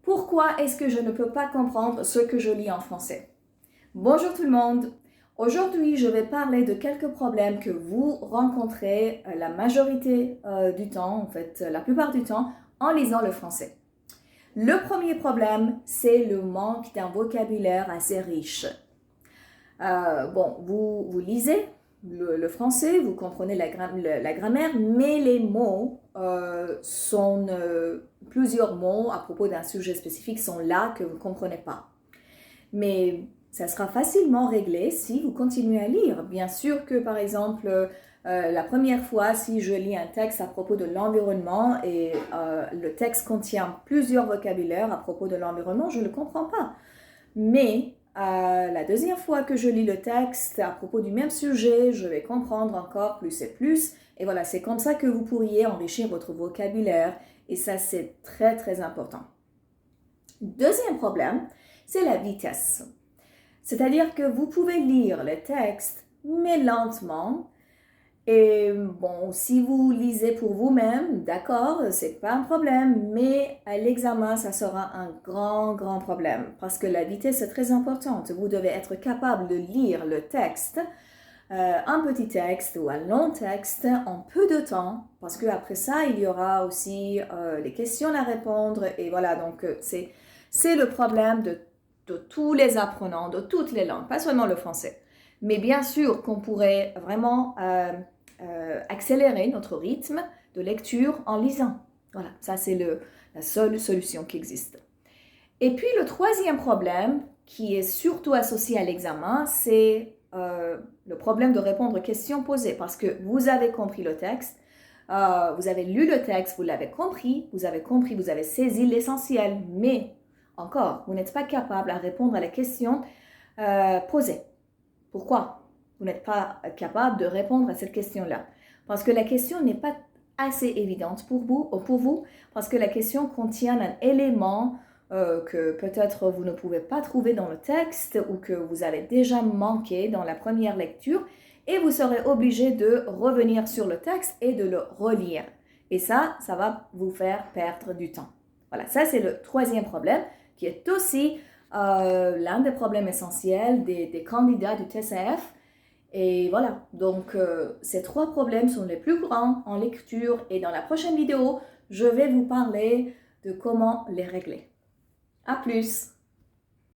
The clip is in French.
Pourquoi est-ce que je ne peux pas comprendre ce que je lis en français? Bonjour tout le monde! Aujourd'hui, je vais parler de quelques problèmes que vous rencontrez la majorité du temps, en fait, la plupart du temps, en lisant le français. Le premier problème, c'est le manque d'un vocabulaire assez riche. Vous lisez le français, vous comprenez la grammaire, mais les mots sont plusieurs mots à propos d'un sujet spécifique sont là que vous ne comprenez pas. Mais ça sera facilement réglé si vous continuez à lire. Bien sûr que, par exemple, la première fois, si je lis un texte à propos de l'environnement et le texte contient plusieurs vocabulaires à propos de l'environnement, je ne le comprends pas. Mais la deuxième fois que je lis le texte à propos du même sujet, je vais comprendre encore plus et plus. Et voilà, c'est comme ça que vous pourriez enrichir votre vocabulaire. Et ça, c'est très, très important. Deuxième problème, c'est la vitesse. C'est-à-dire que vous pouvez lire le texte, mais lentement. Et bon, si vous lisez pour vous-même, d'accord, c'est pas un problème, mais à l'examen, ça sera un grand problème parce que la vitesse est très importante. Vous devez être capable de lire le texte, un petit texte ou un long texte en peu de temps parce qu'après ça, il y aura aussi les questions à répondre et voilà, donc c'est le problème de tous les apprenants, de toutes les langues, pas seulement le français. Mais bien sûr qu'on pourrait vraiment accélérer notre rythme de lecture en lisant. Voilà, ça c'est la seule solution qui existe. Et puis le troisième problème, qui est surtout associé à l'examen, c'est le problème de répondre aux questions posées. Parce que vous avez compris le texte, vous avez lu le texte, vous l'avez compris, vous avez saisi l'essentiel, mais encore, vous n'êtes pas capable à répondre à la question posée. Pourquoi vous n'êtes pas capable de répondre à cette question-là? Parce que la question n'est pas assez évidente pour vous, parce que la question contient un élément que peut-être vous ne pouvez pas trouver dans le texte ou que vous avez déjà manqué dans la première lecture et vous serez obligé de revenir sur le texte et de le relire. Et ça va vous faire perdre du temps. Voilà, ça c'est le troisième problème qui est aussi l'un des problèmes essentiels des candidats du TCF. Et voilà, donc ces trois problèmes sont les plus grands en lecture et dans la prochaine vidéo, je vais vous parler de comment les régler. À plus!